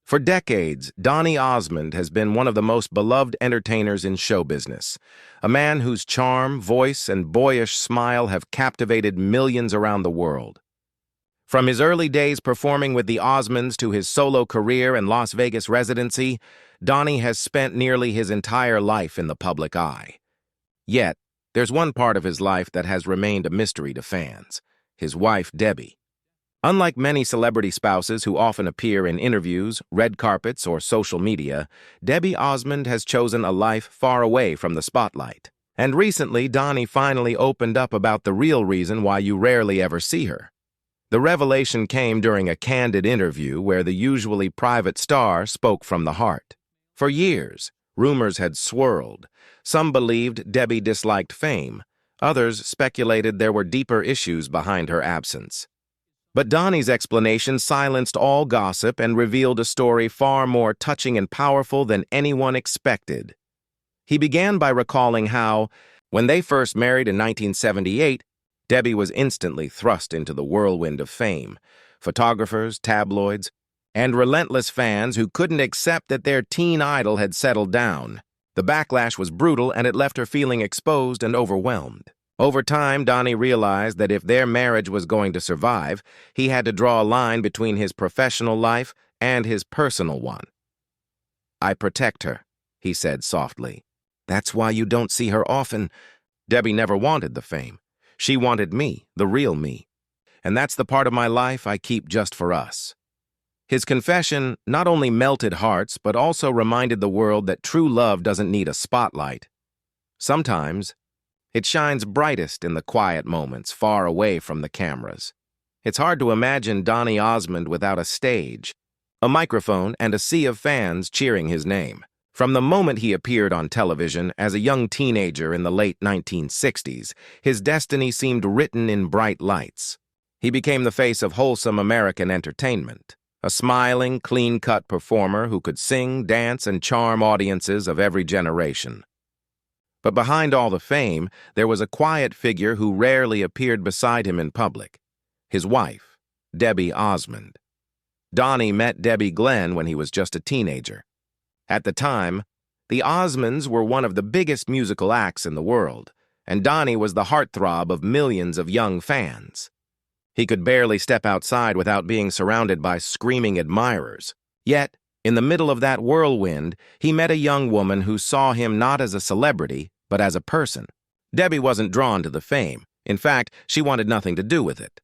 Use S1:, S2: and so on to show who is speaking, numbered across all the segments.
S1: For decades, Donny Osmond has been one of the most beloved entertainers in show business, a man whose charm, voice, and boyish smile have captivated millions around the world. From his early days performing with the Osmonds to his solo career and Las Vegas residency, Donny has spent nearly his entire life in the public eye. Yet, there's one part of his life that has remained a mystery to fans: his wife, Debbie. Unlike many celebrity spouses who often appear in interviews, red carpets, or social media, Debbie Osmond has chosen a life far away from the spotlight. And recently, Donny finally opened up about the real reason why you rarely ever see her. The revelation came during a candid interview where the usually private star spoke from the heart. For years, rumors had swirled. Some believed Debbie disliked fame. Others speculated there were deeper issues behind her absence. But Donny's explanation silenced all gossip and revealed a story far more touching and powerful than anyone expected. He began by recalling how, when they first married in 1978, Debbie was instantly thrust into the whirlwind of fame. Photographers, tabloids, and relentless fans who couldn't accept that their teen idol had settled down. The backlash was brutal, and it left her feeling exposed and overwhelmed. Over time, Donny realized that if their marriage was going to survive, he had to draw a line between his professional life and his personal one. "I protect her," he said softly. "That's why you don't see her often." Debbie never wanted the fame. She wanted me, the real me. And that's the part of my life I keep just for us. His confession not only melted hearts, but also reminded the world that true love doesn't need a spotlight. Sometimes, it shines brightest in the quiet moments, far away from the cameras. It's hard to imagine Donny Osmond without a stage, a microphone, and a sea of fans cheering his name. From the moment he appeared on television as a young teenager in the late 1960s, his destiny seemed written in bright lights. He became the face of wholesome American entertainment, a smiling, clean-cut performer who could sing, dance, and charm audiences of every generation. But behind all the fame, there was a quiet figure who rarely appeared beside him in public: his wife, Debbie Osmond. Donny met Debbie Glenn when he was just a teenager. At the time, the Osmonds were one of the biggest musical acts in the world, and Donny was the heartthrob of millions of young fans. He could barely step outside without being surrounded by screaming admirers. Yet, in the middle of that whirlwind, he met a young woman who saw him not as a celebrity, but as a person. Debbie wasn't drawn to the fame. In fact, she wanted nothing to do with it.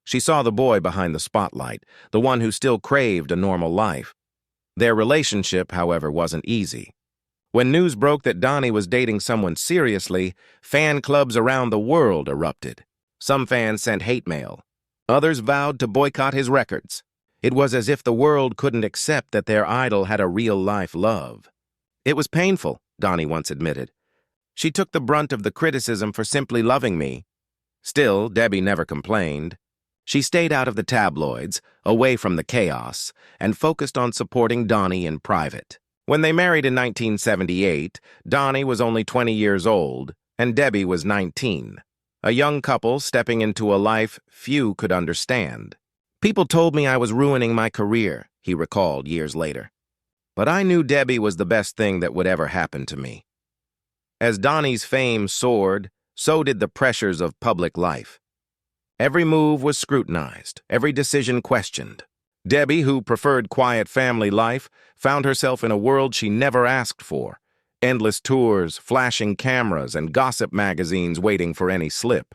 S1: She saw the boy behind the spotlight, the one who still craved a normal life. Their relationship, however, wasn't easy. When news broke that Donny was dating someone seriously, fan clubs around the world erupted. Some fans sent hate mail. Others vowed to boycott his records. It was as if the world couldn't accept that their idol had a real-life love. "It was painful," Donny once admitted. "She took the brunt of the criticism for simply loving me." Still, Debbie never complained. She stayed out of the tabloids, away from the chaos, and focused on supporting Donny in private. When they married in 1978, Donny was only 20 years old, and Debbie was 19. A young couple stepping into a life few could understand. "People told me I was ruining my career," he recalled years later. "But I knew Debbie was the best thing that would ever happen to me." As Donny's fame soared, so did the pressures of public life. Every move was scrutinized, every decision questioned. Debbie, who preferred quiet family life, found herself in a world she never asked for: endless tours, flashing cameras, and gossip magazines waiting for any slip.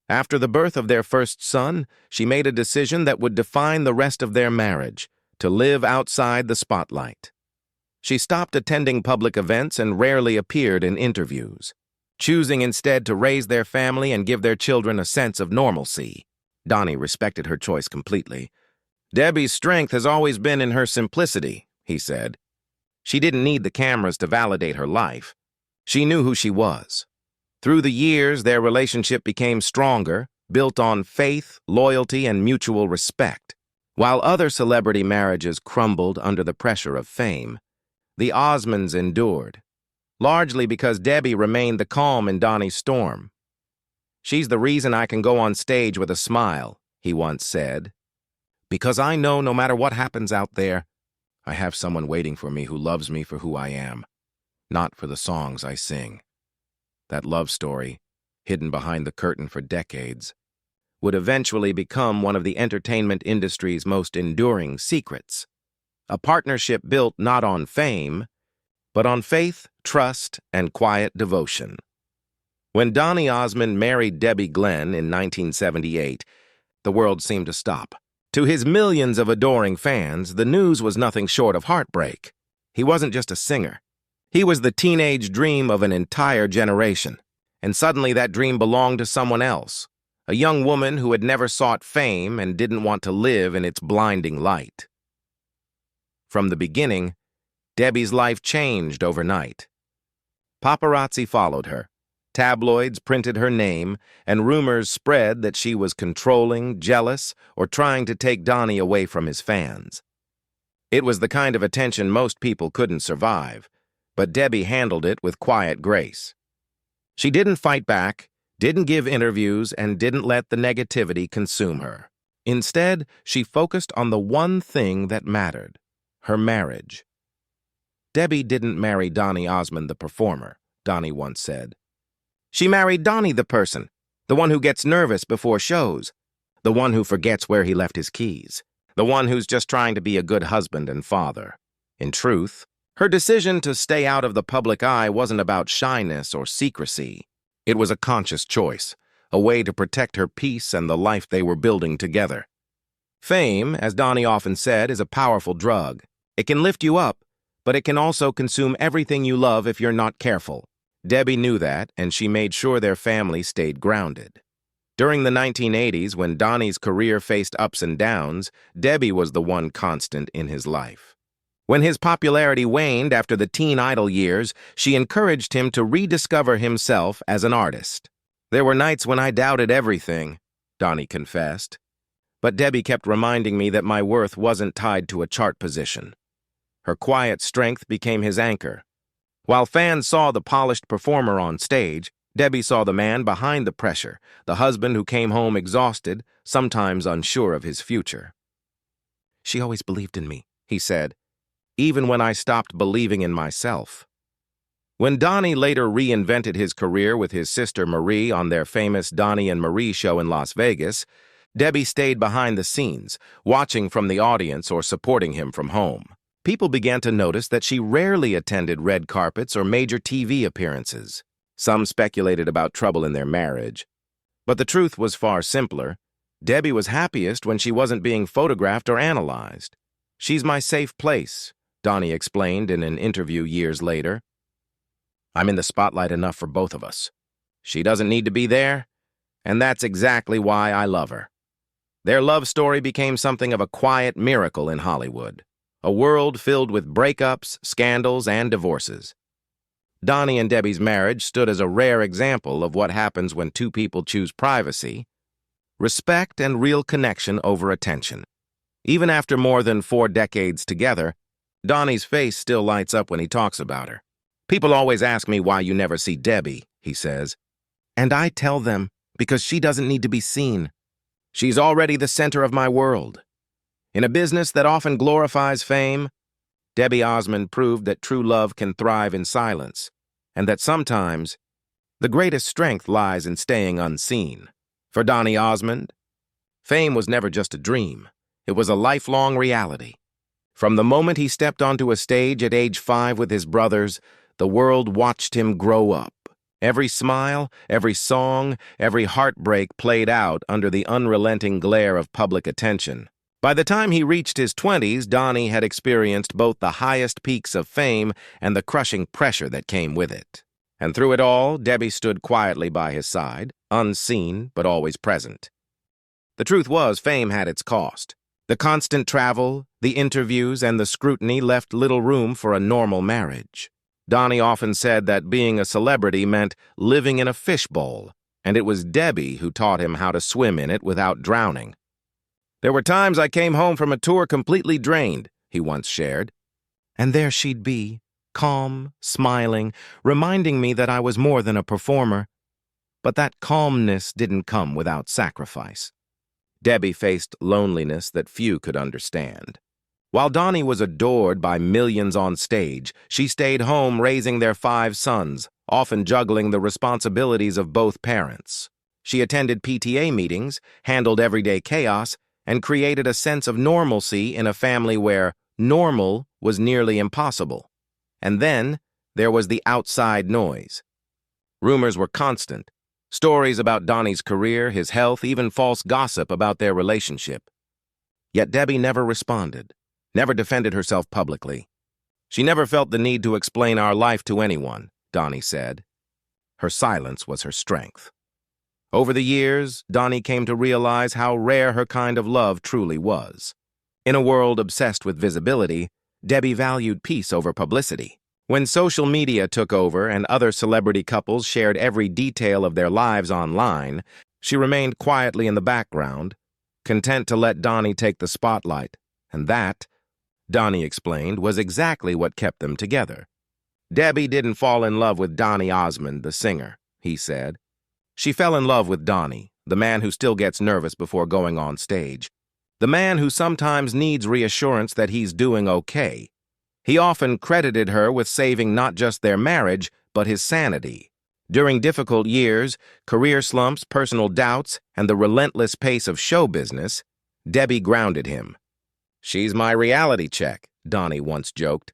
S1: After the birth of their first son, she made a decision that would define the rest of their marriage: to live outside the spotlight. She stopped attending public events and rarely appeared in interviews, choosing instead to raise their family and give their children a sense of normalcy. Donny respected her choice completely. "Debbie's strength has always been in her simplicity," he said. "She didn't need the cameras to validate her life. She knew who she was." Through the years, their relationship became stronger, built on faith, loyalty, and mutual respect. While other celebrity marriages crumbled under the pressure of fame, the Osmonds endured, largely because Debbie remained the calm in Donny's storm. "She's the reason I can go on stage with a smile," he once said. "Because I know no matter what happens out there, I have someone waiting for me who loves me for who I am, not for the songs I sing. That love story, hidden behind the curtain for decades, would eventually become one of the entertainment industry's most enduring secrets. A partnership built not on fame, but on faith, trust, and quiet devotion. When Donny Osmond married Debbie Glenn in 1978, the world seemed to stop. To his millions of adoring fans, the news was nothing short of heartbreak. He wasn't just a singer. He was the teenage dream of an entire generation. And suddenly that dream belonged to someone else, a young woman who had never sought fame and didn't want to live in its blinding light. From the beginning, Debbie's life changed overnight. Paparazzi followed her. Tabloids printed her name, and rumors spread that she was controlling, jealous, or trying to take Donny away from his fans. It was the kind of attention most people couldn't survive, but Debbie handled it with quiet grace. She didn't fight back, didn't give interviews, and didn't let the negativity consume her. Instead, she focused on the one thing that mattered: her marriage. Debbie didn't marry Donny Osmond the performer, Donny once said. She married Donny the person, the one who gets nervous before shows, the one who forgets where he left his keys, the one who's just trying to be a good husband and father. In truth, her decision to stay out of the public eye wasn't about shyness or secrecy. It was a conscious choice, a way to protect her peace and the life they were building together. Fame, as Donny often said, is a powerful drug. It can lift you up, but it can also consume everything you love if you're not careful. Debbie knew that, and she made sure their family stayed grounded. During the 1980s, when Donny's career faced ups and downs, Debbie was the one constant in his life. When his popularity waned after the teen idol years, she encouraged him to rediscover himself as an artist. There were nights when I doubted everything, Donny confessed. But Debbie kept reminding me that my worth wasn't tied to a chart position. Her quiet strength became his anchor. While fans saw the polished performer on stage, Debbie saw the man behind the pressure, the husband who came home exhausted, sometimes unsure of his future. She always believed in me, he said, even when I stopped believing in myself. When Donny later reinvented his career with his sister Marie on their famous Donny and Marie show in Las Vegas, Debbie stayed behind the scenes, watching from the audience or supporting him from home. People began to notice that she rarely attended red carpets or major TV appearances. Some speculated about trouble in their marriage. But the truth was far simpler. Debbie was happiest when she wasn't being photographed or analyzed. "She's my safe place," Donny explained in an interview years later. "I'm in the spotlight enough for both of us. She doesn't need to be there, and that's exactly why I love her." Their love story became something of a quiet miracle in Hollywood. A world filled with breakups, scandals, and divorces. Donny and Debbie's marriage stood as a rare example of what happens when two people choose privacy, respect, and real connection over attention. Even after more than 4 decades together, Donny's face still lights up when he talks about her. "People always ask me why you never see Debbie," he says. "And I tell them because she doesn't need to be seen. She's already the center of my world." In a business that often glorifies fame, Debbie Osmond proved that true love can thrive in silence, and that sometimes the greatest strength lies in staying unseen. For Donny Osmond, fame was never just a dream. It was a lifelong reality. From the moment he stepped onto a stage at age 5 with his brothers, the world watched him grow up. Every smile, every song, every heartbreak played out under the unrelenting glare of public attention. By the time he reached his 20s, Donny had experienced both the highest peaks of fame and the crushing pressure that came with it. And through it all, Debbie stood quietly by his side, unseen but always present. The truth was, fame had its cost. The constant travel, the interviews, and the scrutiny left little room for a normal marriage. Donny often said that being a celebrity meant living in a fishbowl, and it was Debbie who taught him how to swim in it without drowning. "There were times I came home from a tour completely drained," he once shared. "And there she'd be, calm, smiling, reminding me that I was more than a performer. But that calmness didn't come without sacrifice." Debbie faced loneliness that few could understand. While Donny was adored by millions on stage, she stayed home raising their 5 sons, often juggling the responsibilities of both parents. She attended PTA meetings, handled everyday chaos, and created a sense of normalcy in a family where normal was nearly impossible. And then there was the outside noise. Rumors were constant. Stories about Donny's career, his health, even false gossip about their relationship. Yet Debbie never responded, never defended herself publicly. She never felt the need to explain our life to anyone, Donny said. Her silence was her strength. Over the years, Donny came to realize how rare her kind of love truly was. In a world obsessed with visibility, Debbie valued peace over publicity. When social media took over and other celebrity couples shared every detail of their lives online, she remained quietly in the background, content to let Donny take the spotlight. And that, Donny explained, was exactly what kept them together. Debbie didn't fall in love with Donny Osmond, the singer, he said. She fell in love with Donny, the man who still gets nervous before going on stage. The man who sometimes needs reassurance that he's doing okay. He often credited her with saving not just their marriage, but his sanity. During difficult years, career slumps, personal doubts, and the relentless pace of show business, Debbie grounded him. "She's my reality check," Donny once joked.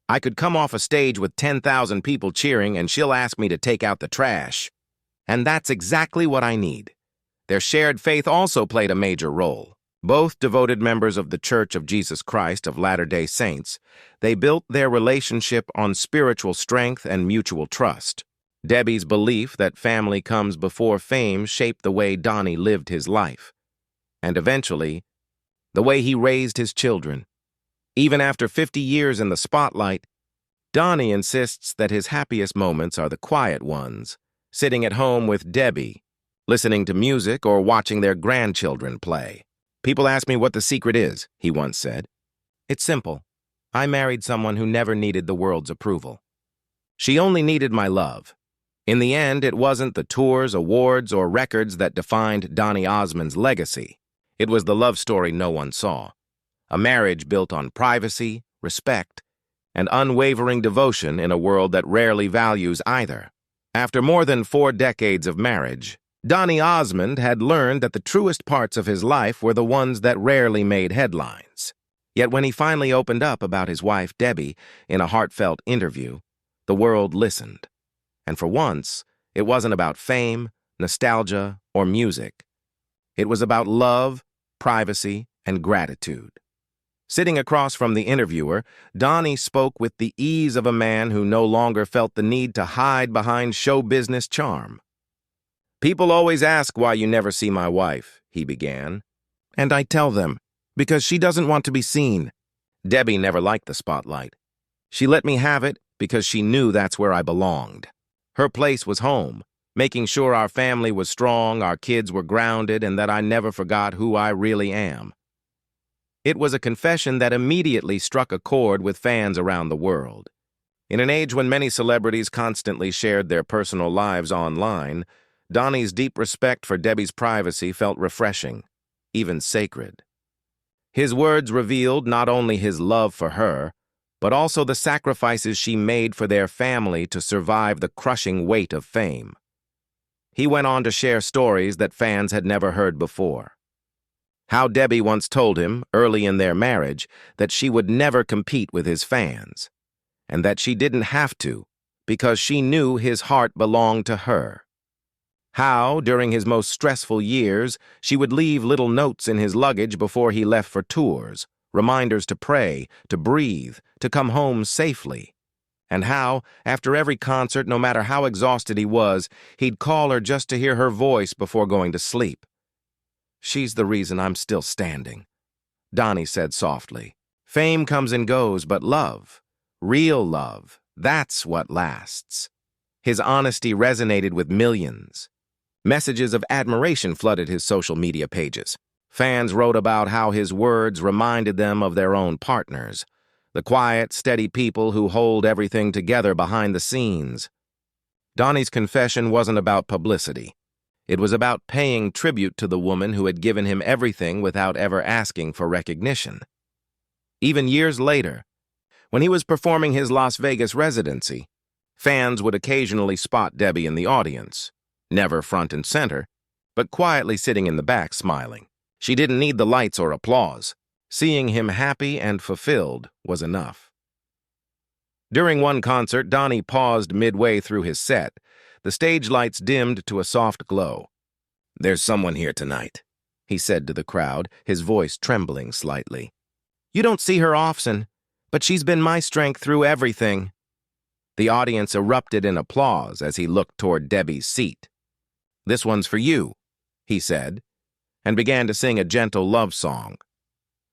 S1: "I could come off a stage with 10,000 people cheering and she'll ask me to take out the trash." And that's exactly what I need. Their shared faith also played a major role. Both devoted members of the Church of Jesus Christ of Latter-day Saints, they built their relationship on spiritual strength and mutual trust. Debbie's belief that family comes before fame shaped the way Donny lived his life. And eventually, the way he raised his children. Even after 50 years in the spotlight, Donny insists that his happiest moments are the quiet ones, sitting at home with Debbie, listening to music or watching their grandchildren play. "People ask me what the secret is," he once said. "It's simple. I married someone who never needed the world's approval. She only needed my love." In the end, it wasn't the tours, awards, or records that defined Donny Osmond's legacy. It was the love story no one saw. A marriage built on privacy, respect, and unwavering devotion in a world that rarely values either. After more than 4 decades of marriage, Donny Osmond had learned that the truest parts of his life were the ones that rarely made headlines. Yet when he finally opened up about his wife, Debbie, in a heartfelt interview, the world listened. And for once, it wasn't about fame, nostalgia, or music. It was about love, privacy, and gratitude. Sitting across from the interviewer, Donny spoke with the ease of a man who no longer felt the need to hide behind show business charm. "People always ask why you never see my wife," he began. "And I tell them, because she doesn't want to be seen." Debbie never liked the spotlight. She let me have it because she knew that's where I belonged. Her place was home, making sure our family was strong, our kids were grounded, and that I never forgot who I really am. It was a confession that immediately struck a chord with fans around the world. In an age when many celebrities constantly shared their personal lives online, Donny's deep respect for Debbie's privacy felt refreshing, even sacred. His words revealed not only his love for her, but also the sacrifices she made for their family to survive the crushing weight of fame. He went on to share stories that fans had never heard before. How Debbie once told him, early in their marriage, that she would never compete with his fans, and that she didn't have to, because she knew his heart belonged to her. How, during his most stressful years, she would leave little notes in his luggage before he left for tours, reminders to pray, to breathe, to come home safely. And how, after every concert, no matter how exhausted he was, he'd call her just to hear her voice before going to sleep. "She's the reason I'm still standing," Donny said softly. "Fame comes and goes, but love, real love, that's what lasts." His honesty resonated with millions. Messages of admiration flooded his social media pages. Fans wrote about how his words reminded them of their own partners, the quiet, steady people who hold everything together behind the scenes. Donny's confession wasn't about publicity. It was about paying tribute to the woman who had given him everything without ever asking for recognition. Even years later, when he was performing his Las Vegas residency, fans would occasionally spot Debbie in the audience, never front and center, but quietly sitting in the back smiling. She didn't need the lights or applause. Seeing him happy and fulfilled was enough. During one concert, Donny paused midway through his set. The stage lights dimmed to a soft glow. "There's someone here tonight," he said to the crowd, his voice trembling slightly. "You don't see her often, but she's been my strength through everything." The audience erupted in applause as he looked toward Debbie's seat. "This one's for you," he said, and began to sing a gentle love song.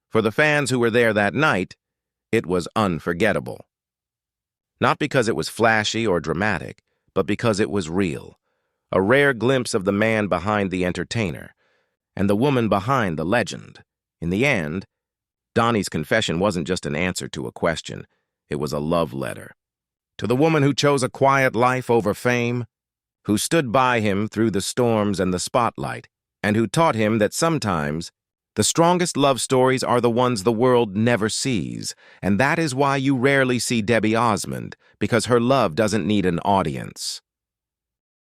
S1: For the fans who were there that night, it was unforgettable. Not because it was flashy or dramatic, but because it was real. A rare glimpse of the man behind the entertainer, and the woman behind the legend. In the end, Donny's confession wasn't just an answer to a question, it was a love letter. To the woman who chose a quiet life over fame, who stood by him through the storms and the spotlight, and who taught him that sometimes the strongest love stories are the ones the world never sees, and that is why you rarely see Debbie Osmond, because her love doesn't need an audience.